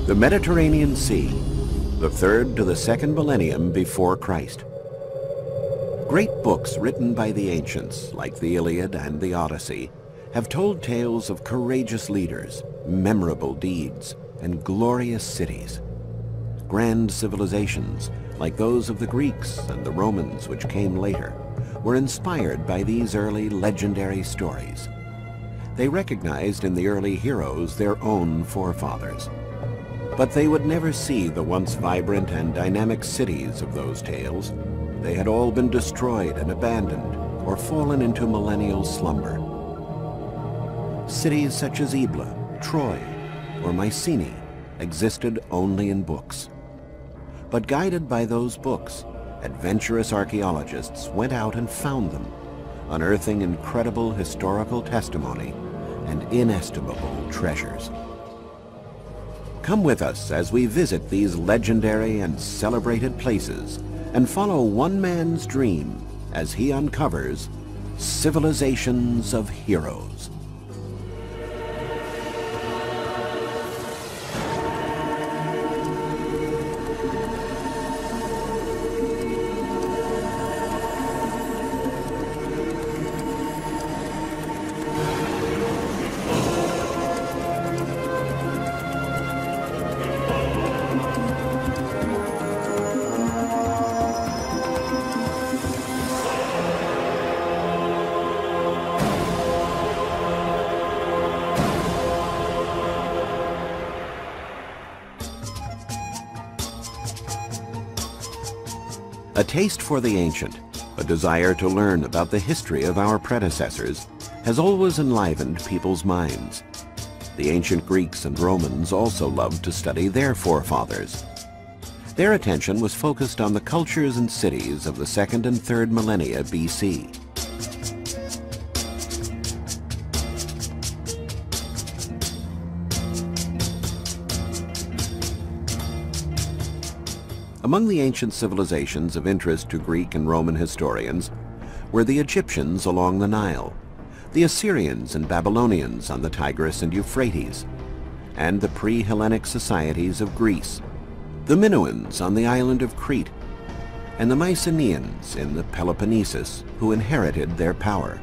The Mediterranean Sea, the third to the second millennium before Christ. Great books written by the ancients, like the Iliad and the Odyssey, have told tales of courageous leaders, memorable deeds, and glorious cities. Grand civilizations, like those of the Greeks and the Romans which came later, were inspired by these early legendary stories. They recognized in the early heroes their own forefathers. But they would never see the once vibrant and dynamic cities of those tales. They had all been destroyed and abandoned or fallen into millennial slumber. Cities such as Ebla, Troy, or Mycenae existed only in books. But guided by those books, adventurous archaeologists went out and found them, unearthing incredible historical testimony and inestimable treasures. Come with us as we visit these legendary and celebrated places and follow one man's dream as he uncovers civilizations of heroes. A taste for the ancient, a desire to learn about the history of our predecessors, has always enlivened people's minds. The ancient Greeks and Romans also loved to study their forefathers. Their attention was focused on the cultures and cities of the 2nd and 3rd millennia BC. Among the ancient civilizations of interest to Greek and Roman historians were the Egyptians along the Nile, the Assyrians and Babylonians on the Tigris and Euphrates, and the pre-Hellenic societies of Greece, the Minoans on the island of Crete, and the Mycenaeans in the Peloponnesus, who inherited their power.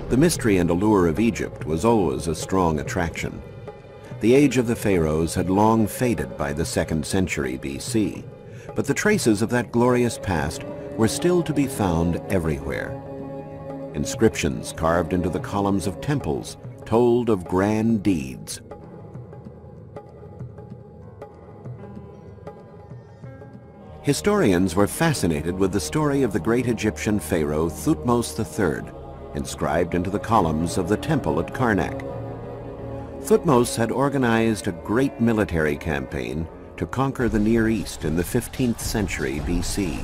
The mystery and allure of Egypt was always a strong attraction. The age of the pharaohs had long faded by the 2nd century BC, but the traces of that glorious past were still to be found everywhere. Inscriptions carved into the columns of temples told of grand deeds. Historians were fascinated with the story of the great Egyptian pharaoh Thutmose III, inscribed into the columns of the temple at Karnak. Thutmose had organized a great military campaign to conquer the Near East in the 15th century BC.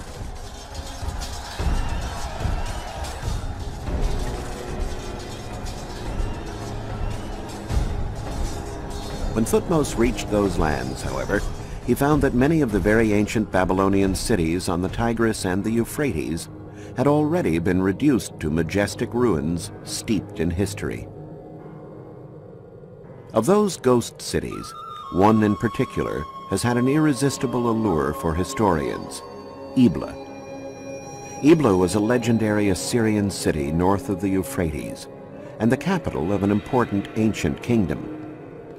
When Thutmose reached those lands, however, he found that many of the very ancient Babylonian cities on the Tigris and the Euphrates had already been reduced to majestic ruins steeped in history. Of those ghost cities, one in particular has had an irresistible allure for historians, Ebla. Ebla was a legendary Assyrian city north of the Euphrates and the capital of an important ancient kingdom.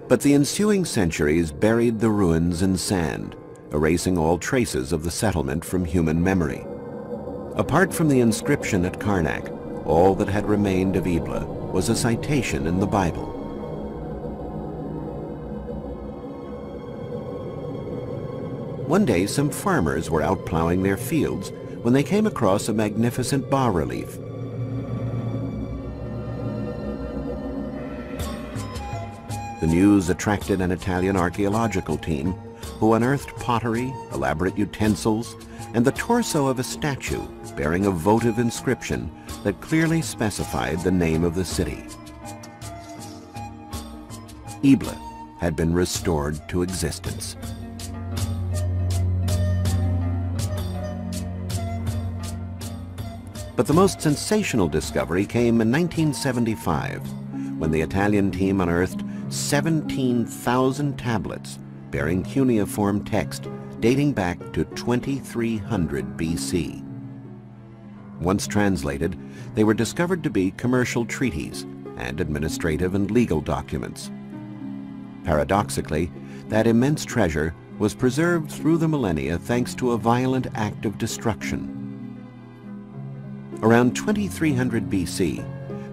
But the ensuing centuries buried the ruins in sand, erasing all traces of the settlement from human memory. Apart from the inscription at Karnak, all that had remained of Ebla was a citation in the Bible. One day, some farmers were out plowing their fields when they came across a magnificent bas-relief. The news attracted an Italian archaeological team who unearthed pottery, elaborate utensils, and the torso of a statue bearing a votive inscription that clearly specified the name of the city. Ebla had been restored to existence. But the most sensational discovery came in 1975, when the Italian team unearthed 17,000 tablets bearing cuneiform text dating back to 2300 BC. Once translated, they were discovered to be commercial treaties and administrative and legal documents. Paradoxically, that immense treasure was preserved through the millennia thanks to a violent act of destruction. Around 2300 BC,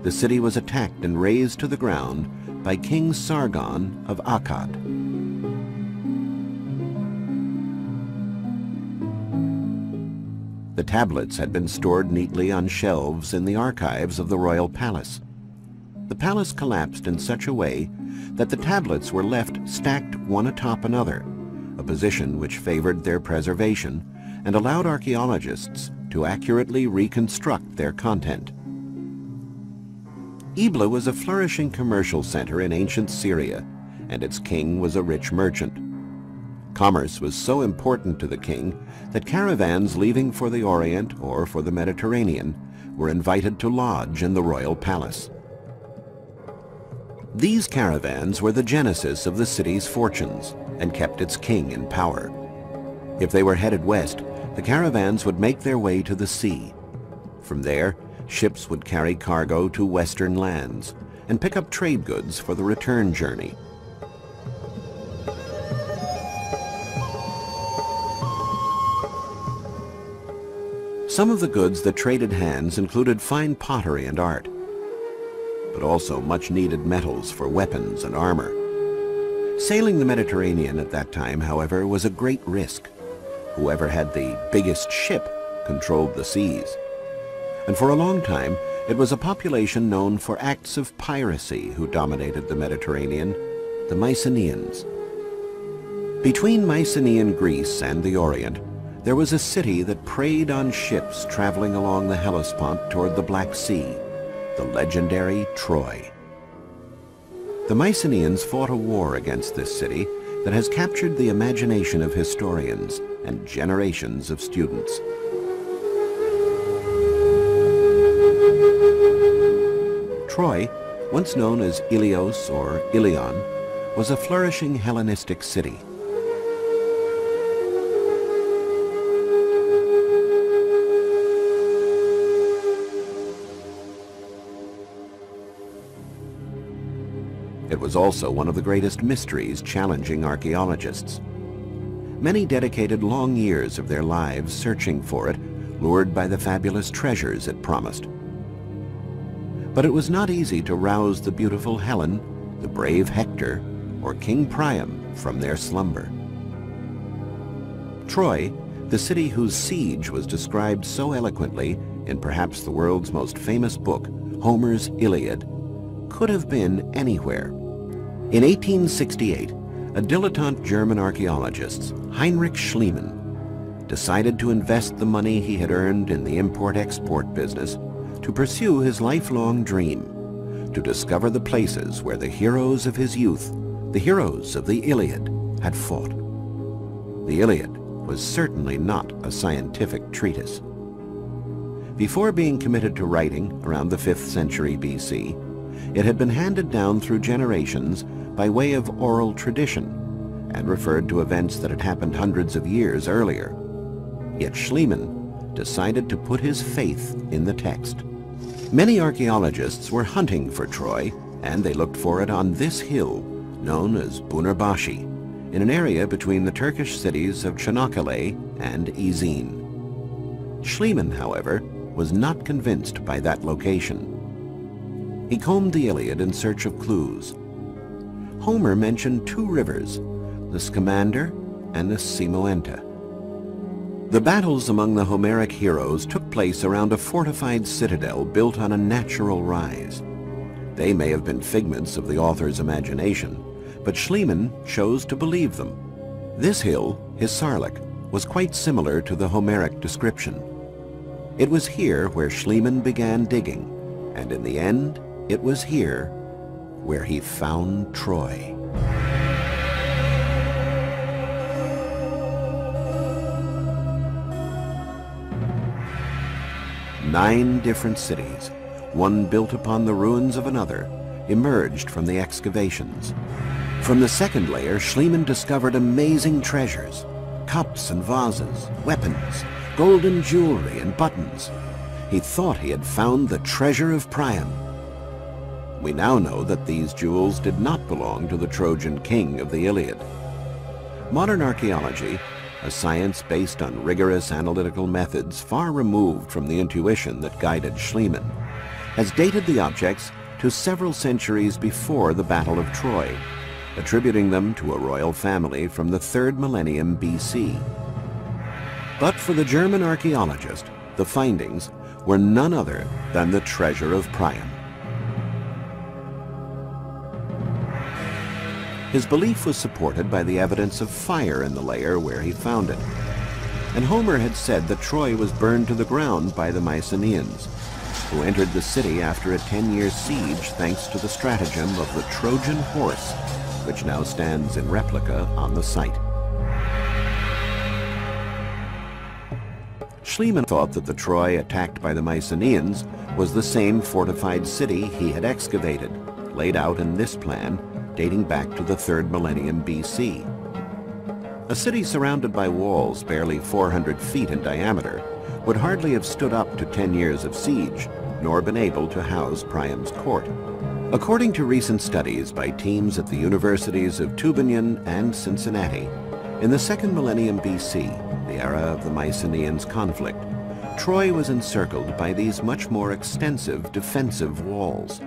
the city was attacked and razed to the ground by King Sargon of Akkad. The tablets had been stored neatly on shelves in the archives of the royal palace. The palace collapsed in such a way that the tablets were left stacked one atop another, a position which favored their preservation and allowed archaeologists to accurately reconstruct their content. Ebla was a flourishing commercial center in ancient Syria, and its king was a rich merchant. Commerce was so important to the king that caravans leaving for the Orient or for the Mediterranean were invited to lodge in the royal palace. These caravans were the genesis of the city's fortunes and kept its king in power. If they were headed west, the caravans would make their way to the sea. From there, ships would carry cargo to western lands and pick up trade goods for the return journey. Some of the goods that traded hands included fine pottery and art, but also much-needed metals for weapons and armor. Sailing the Mediterranean at that time, however, was a great risk. Whoever had the biggest ship controlled the seas. And for a long time, it was a population known for acts of piracy who dominated the Mediterranean, the Mycenaeans. Between Mycenaean Greece and the Orient, there was a city that preyed on ships traveling along the Hellespont toward the Black Sea, the legendary Troy. The Mycenaeans fought a war against this city that has captured the imagination of historians and generations of students. Troy, once known as Ilios or Ilion, was a flourishing Hellenistic city. It was also one of the greatest mysteries challenging archaeologists. Many dedicated long years of their lives searching for it, lured by the fabulous treasures it promised. But it was not easy to rouse the beautiful Helen, the brave Hector, or King Priam from their slumber. Troy, the city whose siege was described so eloquently in perhaps the world's most famous book, Homer's Iliad, could have been anywhere. In 1868, a dilettante German archaeologist, Heinrich Schliemann, decided to invest the money he had earned in the import-export business to pursue his lifelong dream, to discover the places where the heroes of his youth, the heroes of the Iliad, had fought. The Iliad was certainly not a scientific treatise. Before being committed to writing around the 5th century BC, it had been handed down through generations by way of oral tradition and referred to events that had happened hundreds of years earlier. Yet Schliemann decided to put his faith in the text. Many archaeologists were hunting for Troy, and they looked for it on this hill known as Bunarbashi, in an area between the Turkish cities of Çanakkale and Izin. Schliemann, however, was not convinced by that location. He combed the Iliad in search of clues. Homer mentioned two rivers, the Scamander and the Simoenta. The battles among the Homeric heroes took place around a fortified citadel built on a natural rise. They may have been figments of the author's imagination, but Schliemann chose to believe them. This hill, Hisarlik, was quite similar to the Homeric description. It was here where Schliemann began digging, and in the end, it was here where he found Troy. Nine different cities, one built upon the ruins of another, emerged from the excavations. From the second layer, Schliemann discovered amazing treasures, cups and vases, weapons, golden jewelry and buttons. He thought he had found the treasure of Priam. We now know that these jewels did not belong to the Trojan king of the Iliad. Modern archaeology, a science based on rigorous analytical methods far removed from the intuition that guided Schliemann, has dated the objects to several centuries before the Battle of Troy, attributing them to a royal family from the 3rd millennium BC. But for the German archaeologist, the findings were none other than the treasure of Priam. His belief was supported by the evidence of fire in the layer where he found it. And Homer had said that Troy was burned to the ground by the Mycenaeans, who entered the city after a 10-year siege thanks to the stratagem of the Trojan horse, which now stands in replica on the site. Schliemann thought that the Troy attacked by the Mycenaeans was the same fortified city he had excavated, laid out in this plan, dating back to the 3rd millennium BC. A city surrounded by walls barely 400 feet in diameter would hardly have stood up to 10 years of siege, nor been able to house Priam's court. According to recent studies by teams at the universities of Tübingen and Cincinnati, in the 2nd millennium BC, the era of the Mycenaeans conflict, Troy was encircled by these much more extensive defensive walls,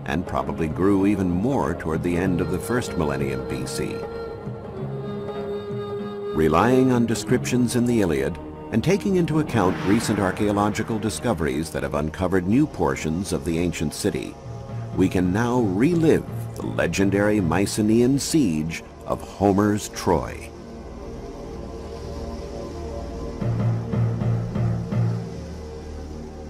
and probably grew even more toward the end of the 1st millennium BC. Relying on descriptions in the Iliad and taking into account recent archaeological discoveries that have uncovered new portions of the ancient city, we can now relive the legendary Mycenaean siege of Homer's Troy.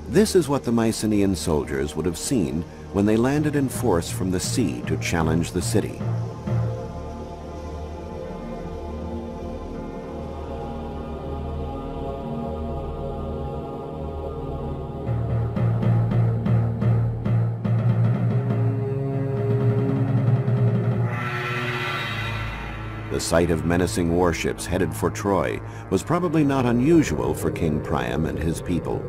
This is what the Mycenaean soldiers would have seen when they landed in force from the sea to challenge the city. The sight of menacing warships headed for Troy was probably not unusual for King Priam and his people.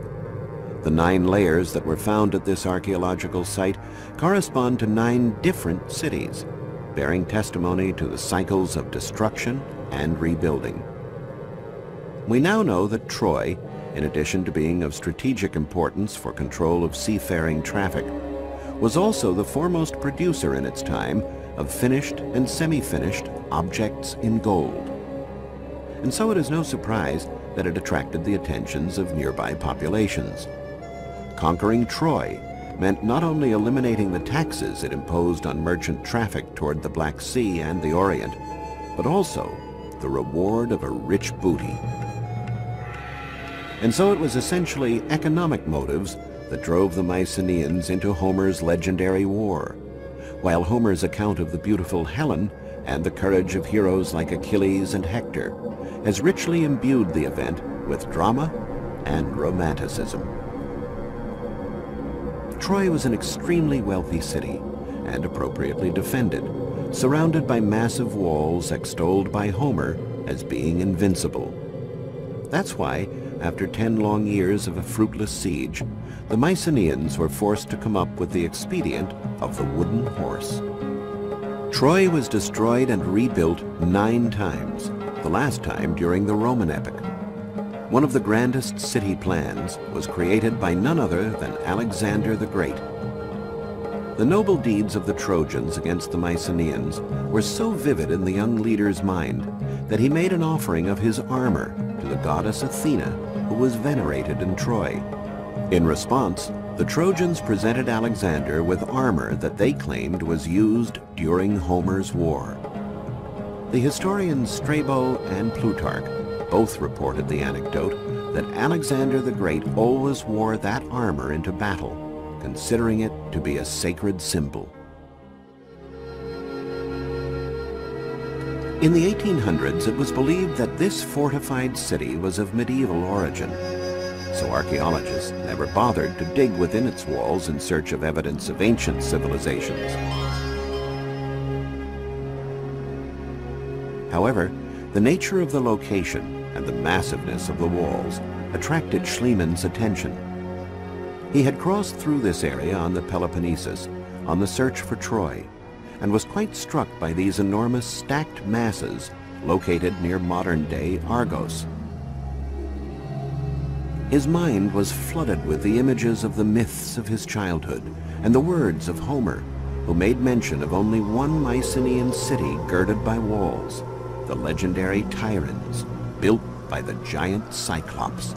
The 9 layers that were found at this archaeological site correspond to 9 different cities, bearing testimony to the cycles of destruction and rebuilding. We now know that Troy, in addition to being of strategic importance for control of seafaring traffic, was also the foremost producer in its time of finished and semi-finished objects in gold. And so it is no surprise that it attracted the attentions of nearby populations. Conquering Troy meant not only eliminating the taxes it imposed on merchant traffic toward the Black Sea and the Orient, but also the reward of a rich booty. And so it was essentially economic motives that drove the Mycenaeans into Homer's legendary war, while Homer's account of the beautiful Helen and the courage of heroes like Achilles and Hector has richly imbued the event with drama and romanticism. Troy was an extremely wealthy city and appropriately defended, surrounded by massive walls extolled by Homer as being invincible. That's why, after 10 long years of a fruitless siege, the Mycenaeans were forced to come up with the expedient of the wooden horse. Troy was destroyed and rebuilt 9 times, the last time during the Roman epoch. One of the grandest city plans was created by none other than Alexander the Great. The noble deeds of the Trojans against the Mycenaeans were so vivid in the young leader's mind that he made an offering of his armor to the goddess Athena, who was venerated in Troy. In response, the Trojans presented Alexander with armor that they claimed was used during Homer's war. The historians Strabo and Plutarch both reported the anecdote that Alexander the Great always wore that armor into battle, considering it to be a sacred symbol. In the 1800s, it was believed that this fortified city was of medieval origin. so archaeologists never bothered to dig within its walls in search of evidence of ancient civilizations. However, the nature of the location and the massiveness of the walls attracted Schliemann's attention. He had crossed through this area on the Peloponnesus on the search for Troy, and was quite struck by these enormous stacked masses located near modern-day Argos. His mind was flooded with the images of the myths of his childhood and the words of Homer, who made mention of only one Mycenaean city girded by walls, the legendary Tiryns, built by the giant Cyclops.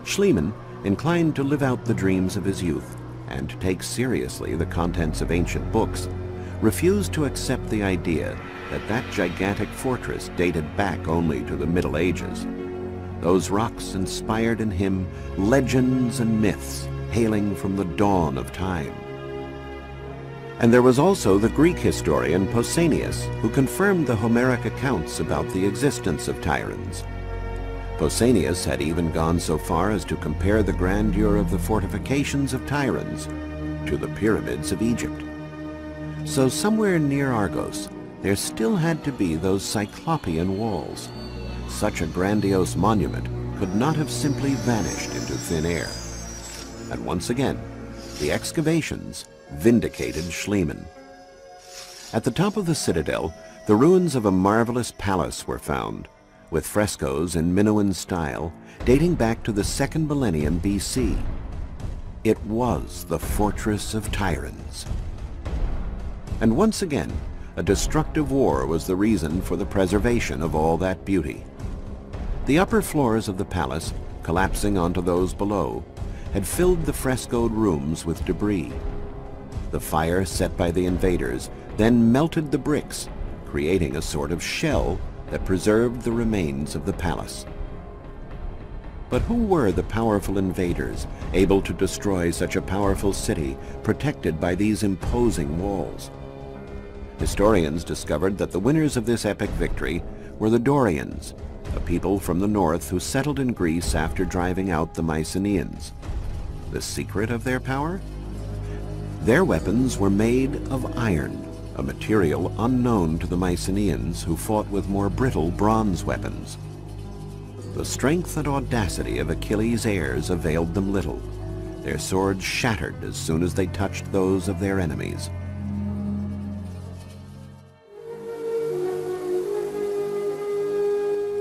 Schliemann, inclined to live out the dreams of his youth and to take seriously the contents of ancient books, refused to accept the idea that that gigantic fortress dated back only to the Middle Ages. Those rocks inspired in him legends and myths hailing from the dawn of time. And there was also the Greek historian Pausanias, who confirmed the Homeric accounts about the existence of Tiryns. Pausanias had even gone so far as to compare the grandeur of the fortifications of Tiryns to the pyramids of Egypt. So somewhere near Argos, there still had to be those Cyclopean walls. Such a grandiose monument could not have simply vanished into thin air. And once again, the excavations vindicated Schliemann. At the top of the citadel, the ruins of a marvelous palace were found, with frescoes in Minoan style dating back to the 2nd millennium BC. It was the Fortress of Tiryns. And once again, a destructive war was the reason for the preservation of all that beauty. The upper floors of the palace, collapsing onto those below, had filled the frescoed rooms with debris. The fire set by the invaders then melted the bricks, creating a sort of shell that preserved the remains of the palace. But who were the powerful invaders able to destroy such a powerful city protected by these imposing walls? Historians discovered that the winners of this epic victory were the Dorians, a people from the north who settled in Greece after driving out the Mycenaeans. The secret of their power? Their weapons were made of iron, a material unknown to the Mycenaeans, who fought with more brittle bronze weapons. The strength and audacity of Achilles' heirs availed them little. Their swords shattered as soon as they touched those of their enemies.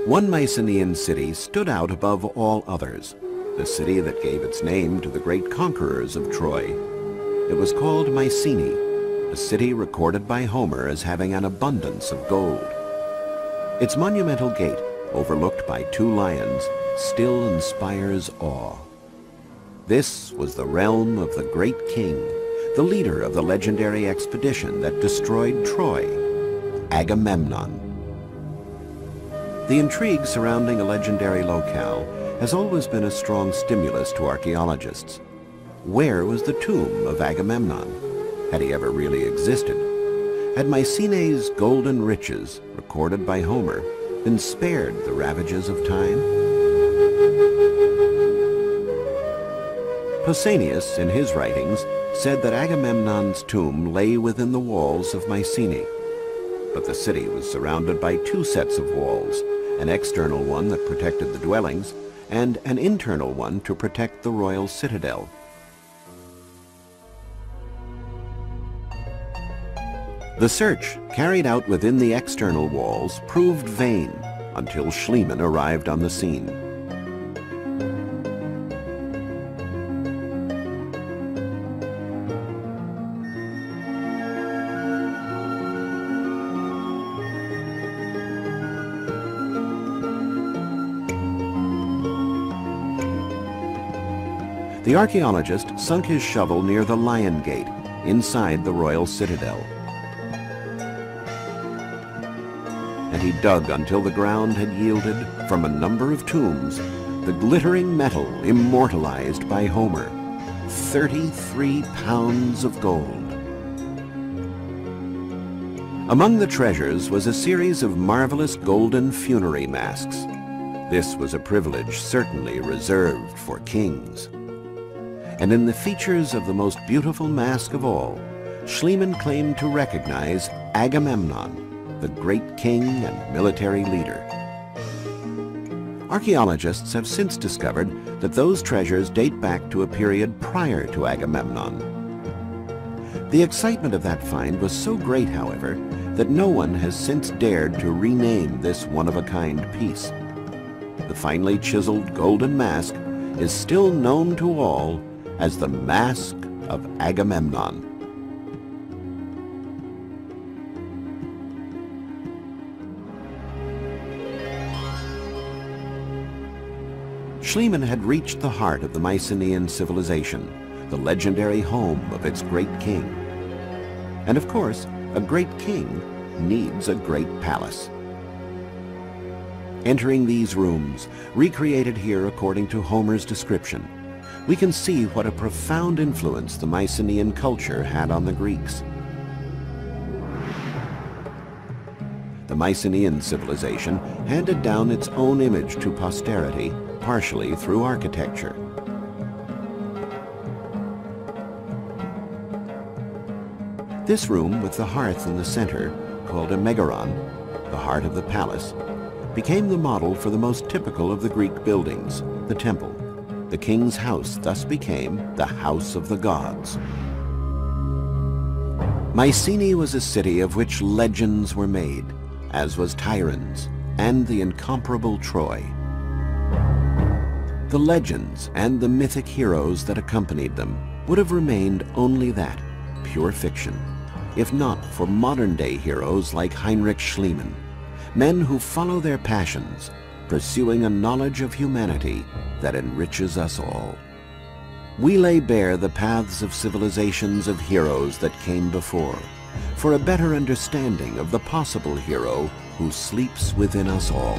One Mycenaean city stood out above all others, the city that gave its name to the great conquerors of Troy. It was called Mycenae, a city recorded by Homer as having an abundance of gold. Its monumental gate, overlooked by 2 lions, still inspires awe. This was the realm of the great king, the leader of the legendary expedition that destroyed Troy, Agamemnon. The intrigue surrounding a legendary locale has always been a strong stimulus to archaeologists. Where was the tomb of Agamemnon? Had he ever really existed? Had Mycenae's golden riches, recorded by Homer, been spared the ravages of time? Pausanias, in his writings, said that Agamemnon's tomb lay within the walls of Mycenae. But the city was surrounded by 2 sets of walls, an external one that protected the dwellings, and an internal one to protect the royal citadel. The search, carried out within the external walls, proved vain until Schliemann arrived on the scene. The archaeologist sunk his shovel near the Lion Gate, inside the royal citadel. And he dug until the ground had yielded, from a number of tombs, the glittering metal immortalized by Homer, 33 pounds of gold. Among the treasures was a series of marvelous golden funerary masks. This was a privilege certainly reserved for kings. And in the features of the most beautiful mask of all, Schliemann claimed to recognize Agamemnon, the great king and military leader. Archaeologists have since discovered that those treasures date back to a period prior to Agamemnon. The excitement of that find was so great, however, that no one has since dared to rename this one-of-a-kind piece. The finely chiseled golden mask is still known to all as the Mask of Agamemnon. Schliemann had reached the heart of the Mycenaean civilization, the legendary home of its great king. And of course, a great king needs a great palace. Entering these rooms, recreated here according to Homer's description, we can see what a profound influence the Mycenaean culture had on the Greeks. The Mycenaean civilization handed down its own image to posterity, partially through architecture. This room with the hearth in the center, called a megaron, the heart of the palace, became the model for the most typical of the Greek buildings, the temple. The king's house thus became the house of the gods. Mycenae was a city of which legends were made, as was Tiryns and the incomparable Troy. The legends and the mythic heroes that accompanied them would have remained only that, pure fiction, if not for modern-day heroes like Heinrich Schliemann, men who follow their passions, pursuing a knowledge of humanity that enriches us all. We lay bare the paths of civilizations of heroes that came before, for a better understanding of the possible hero who sleeps within us all.